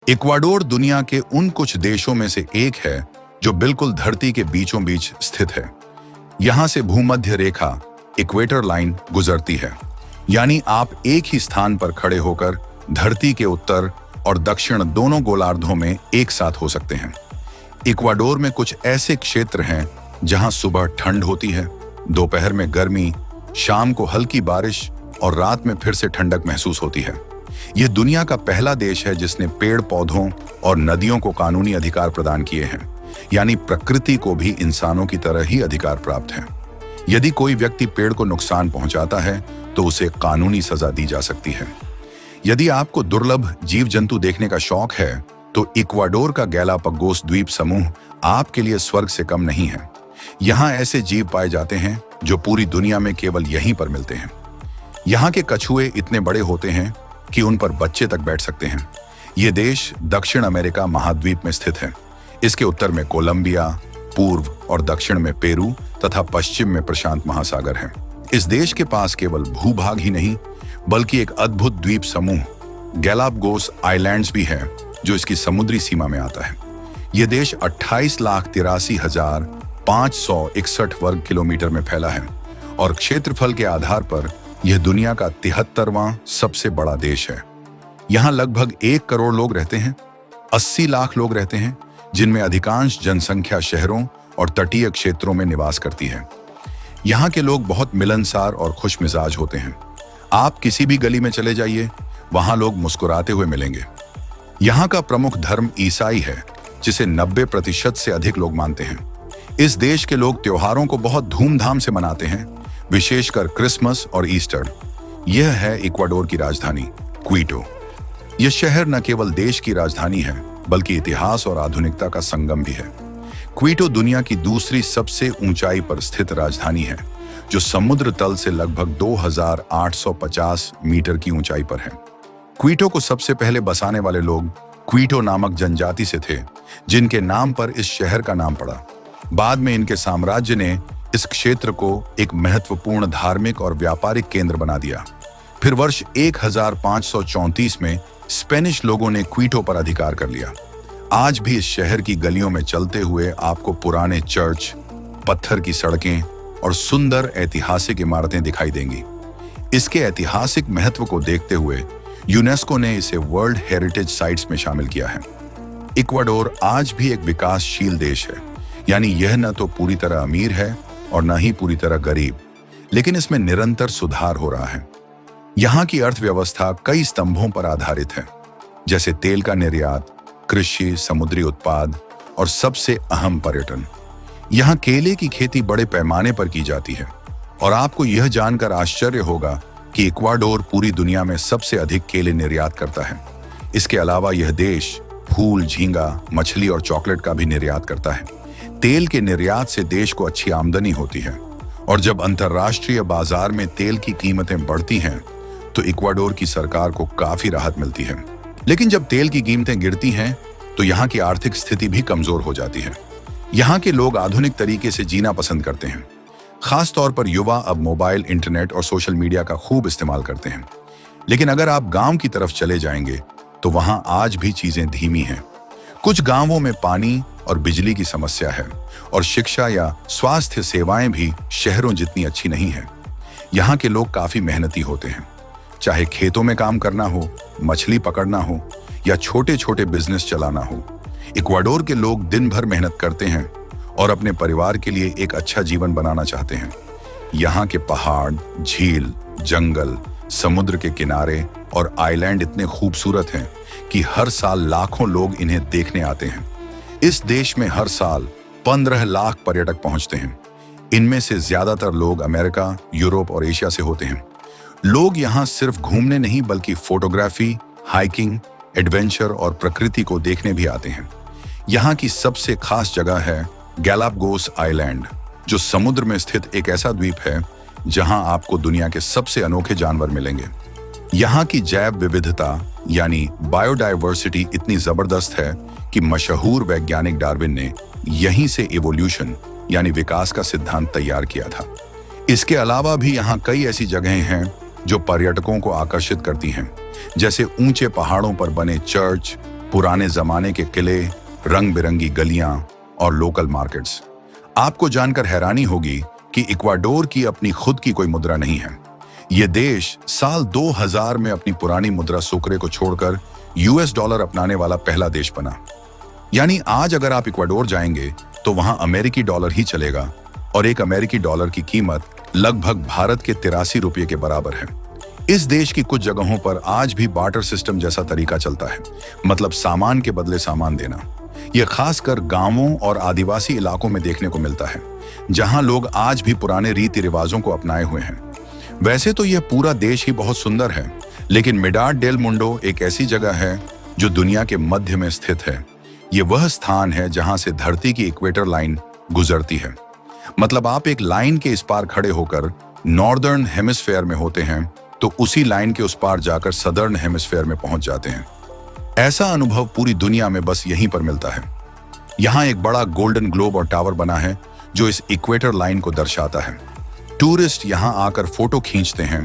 Ecuador दुनिया के उन कुछ देशों में से एक है जो बिल्कुल धरती के बीचों बीच स्थित है। यहां से भूमध्य रेखा इक्वेटर लाइन गुजरती है, यानी आप एक ही स्थान पर खड़े होकर धरती के उत्तर और दक्षिण दोनों गोलार्धों में एक साथ हो सकते हैं। इक्वाडोर में कुछ ऐसे क्षेत्र हैं जहां सुबह ठंड होती है, दोपहर में गर्मी, शाम को हल्की बारिश और रात में फिर से ठंडक महसूस होती है। यह दुनिया का पहला देश है जिसने पेड़ पौधों और नदियों को कानूनी अधिकार प्रदान किए हैं, यानी प्रकृति को भी इंसानों की तरह ही अधिकार प्राप्त है। यदि कोई व्यक्ति पेड़ को नुकसान पहुंचाता है तो उसे कानूनी सजा दी जा सकती है। यदि आपको दुर्लभ जीव जंतु देखने का शौक है तो इक्वाडोर का गैलापागोस द्वीप समूह आपके लिए स्वर्ग से कम नहीं है। यहाँ ऐसे जीव पाए जाते हैं जो पूरी दुनिया में केवल यहीं पर मिलते हैं। यहाँ के कछुए इतने बड़े होते हैं कि उन पर बच्चे तक बैठ सकते हैं। ये देश दक्षिण अमेरिका महाद्वीप में स्थित है। इसके उत्तर में कोलंबिया, पूर्व और दक्षिण में पेरू तथा पश्चिम में प्रशांत महासागर है। इस देश के पास केवल भूभाग ही नहीं बल्कि एक अद्भुत द्वीप समूह गैलापागोस आइलैंड्स भी है जो इसकी समुद्री सीमा में आता है। यह देश 28,83,561 वर्ग किलोमीटर में फैला है और क्षेत्रफल के आधार पर यह दुनिया का 73वां सबसे बड़ा देश है। यहाँ लगभग 1 करोड़ लोग रहते हैं। 80 लाख लोग रहते हैं, जिनमें अधिकांश जनसंख्या शहरों और तटीय क्षेत्रों में निवास करती है। यहाँ के लोग बहुत मिलनसार और खुशमिजाज होते हैं। आप किसी भी गली में चले जाइए, वहाँ लोग मुस्कुराते हुए मिलेंगे। यहाँ का प्रमुख धर्म ईसाई है, जिसे 90% से अधिक लोग मानते हैं। इस देश के लोग त्योहारों को बहुत धूमधाम से मनाते हैं, विशेषकर क्रिसमस और ईस्टर। यह है इक्वाडोर की राजधानी क्विटो। यह शहर न केवल देश की राजधानी है बल्कि इतिहास और आधुनिकता का संगम भी है। क्विटो दुनिया की दूसरी सबसे ऊंचाई पर स्थित राजधानी है, जो समुद्र तल से लगभग 2,850 मीटर की ऊंचाई पर है। क्विटो को सबसे पहले बसाने वाले लोग क्विटो नामक जनजाति से थे, जिनके नाम पर इस शहर का नाम पड़ा। बाद में इनके साम्राज्य ने इस क्षेत्र को एक महत्वपूर्ण धार्मिक और व्यापारिक केंद्र बना दिया। फिर वर्ष 1534 में स्पेनिश लोगों ने क्विटो पर अधिकार कर लिया। आज भी इस शहर की गलियों में चलते हुए आपको पुराने चर्च, पत्थर की सड़कें और सुंदर ऐतिहासिक इमारतें दिखाई देंगी। इसके ऐतिहासिक महत्व को देखते हुए यूनेस्को ने इसे वर्ल्ड हेरिटेज साइट्स में शामिल किया है। इक्वाडोर आज भी एक विकासशील देश है, यानी यह न तो पूरी तरह अमीर है और न ही पूरी तरह गरीब, लेकिन इसमें निरंतर सुधार हो रहा है। यहाँ की अर्थव्यवस्था कई स्तंभों पर आधारित है, जैसे तेल का निर्यात, कृषि, समुद्री उत्पाद और सबसे अहम पर्यटन। यहाँ केले की खेती बड़े पैमाने पर की जाती है और आपको यह जानकर आश्चर्य होगा कि इक्वाडोर पूरी दुनिया में सबसे अधिक केले निर्यात करता है। इसके अलावा यह देश फूल, झींगा, मछली और चॉकलेट का भी निर्यात करता है। तेल के निर्यात से देश को अच्छी आमदनी होती है और जब अंतर्राष्ट्रीय बाजार में तेल की कीमतें बढ़ती हैं तो इक्वाडोर की सरकार को काफी राहत मिलती है। लेकिन जब तेल की कीमतें गिरती हैं तो यहाँ की आर्थिक स्थिति भी कमजोर हो जाती है। यहाँ के लोग आधुनिक तरीके से जीना पसंद करते हैं। खास तौर पर युवा अब मोबाइल, इंटरनेट और सोशल मीडिया का खूब इस्तेमाल करते हैं। लेकिन अगर आप गांव की तरफ चले जाएंगे तो वहां आज भी चीजें धीमी हैं। कुछ गांवों में पानी और बिजली की समस्या है और शिक्षा या स्वास्थ्य सेवाएं भी शहरों जितनी अच्छी नहीं है। यहाँ के लोग काफी मेहनती होते हैं, चाहे खेतों में काम करना हो, मछली पकड़ना हो या छोटे छोटे बिजनेस चलाना हो। इक्वाडोर के लोग दिन भर मेहनत करते हैं और अपने परिवार के लिए एक अच्छा जीवन बनाना चाहते हैं। यहाँ के पहाड़, झील, जंगल, समुद्र के किनारे और आइलैंड इतने खूबसूरत हैं कि हर साल लाखों लोग इन्हें देखने आते हैं। इस देश में हर साल 15 लाख पर्यटक पहुंचते हैं। इनमें से ज्यादातर लोग अमेरिका, यूरोप और एशिया से होते हैं। लोग यहाँ सिर्फ घूमने नहीं बल्कि फोटोग्राफी, हाइकिंग, एडवेंचर और प्रकृति को देखने भी आते हैं। यहाँ की सबसे खास जगह है गैलापागोस आइलैंड, जो समुद्र में स्थित एक ऐसा द्वीप है जहां आपको दुनिया के सबसे अनोखे जानवर मिलेंगे। यहाँ की जैव विविधता यानी बायोडायवर्सिटी इतनी जबरदस्त है कि मशहूर वैज्ञानिक डार्विन ने यहीं से इवोल्यूशन यानी विकास का सिद्धांत तैयार किया था। इसके अलावा भी यहाँ कई ऐसी जगहें हैं जो पर्यटकों को आकर्षित करती हैं, जैसे ऊंचे पहाड़ों पर बने चर्च, पुराने जमाने के किले, रंग बिरंगी गलियां और लोकल मार्केट्स। आपको जानकर हैरानी होगी कि इक्वाडोर की अपनी खुद की कोई मुद्रा नहीं है। यह देश साल 2000 में अपनी पुरानी मुद्रा सुक्रे को छोड़कर यूएस डॉलर अपनाने वाला पहला देश बना। यानी आज अगर आप इक्वाडोर जाएंगे तो वहां अमेरिकी डॉलर ही चलेगा और एक अमेरिकी डॉलर की कीमत लगभग भारत के 83 रुपये के बराबर है। इस देश की कुछ जगहों पर आज भी बार्टर सिस्टम जैसा तरीका चलता है, मतलब सामान के बदले सामान देना। यह खासकर गांवों और आदिवासी इलाकों में देखने को मिलता है, जहां लोग आज भी पुराने रीति रिवाजों को अपनाए हुए हैं। वैसे तो यह पूरा देश ही बहुत सुंदर है, लेकिन मिडाड डेल मुंडो एक ऐसी जगह है जो दुनिया के मध्य में स्थित है। यह वह स्थान है जहां से धरती की इक्वेटर लाइन गुजरती है। मतलब आप एक लाइन के इस पार खड़े होकर नॉर्दर्न हेमिस्फेयर में होते हैं तो उसी लाइन के उस पार जाकर सदर्न हेमिस्फेयर में पहुंच जाते हैं। ऐसा अनुभव पूरी दुनिया में बस यहीं पर मिलता है। यहाँ एक बड़ा गोल्डन ग्लोब और टावर बना है जो इस इक्वेटर लाइन को दर्शाता है। टूरिस्ट यहाँ आकर फोटो खींचते हैं,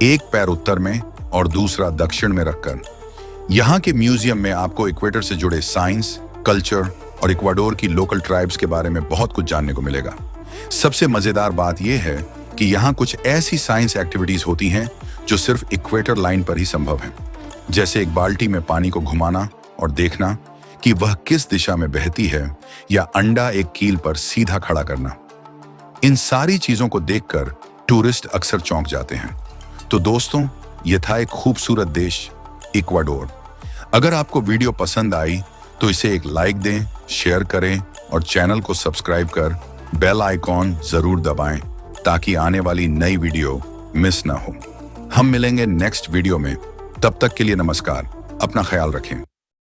एक पैर उत्तर में और दूसरा दक्षिण में रखकर। यहाँ के म्यूजियम में आपको इक्वेटर से जुड़े साइंस, कल्चर और इक्वाडोर की लोकल ट्राइब्स के बारे में बहुत कुछ जानने को मिलेगा। सबसे मजेदार बात यह है कि यहाँ कुछ ऐसी साइंस एक्टिविटीज होती हैं जो सिर्फ इक्वेटर लाइन पर ही संभव है, जैसे एक बाल्टी में पानी को घुमाना और देखना कि वह किस दिशा में बहती है, या अंडा एक कील पर सीधा खड़ा करना। इन सारी चीजों को देखकर टूरिस्ट अक्सर चौंक जाते हैं। तो दोस्तों, यह था एक खूबसूरत देश इक्वाडोर। अगर आपको वीडियो पसंद आई तो इसे एक लाइक दें, शेयर करें और चैनल को सब्सक्राइब कर बेल आइकॉन जरूर दबाएं ताकि आने वाली नई वीडियो मिस ना हो। हम मिलेंगे नेक्स्ट वीडियो में। तब तक के लिए नमस्कार, अपना ख्याल रखें।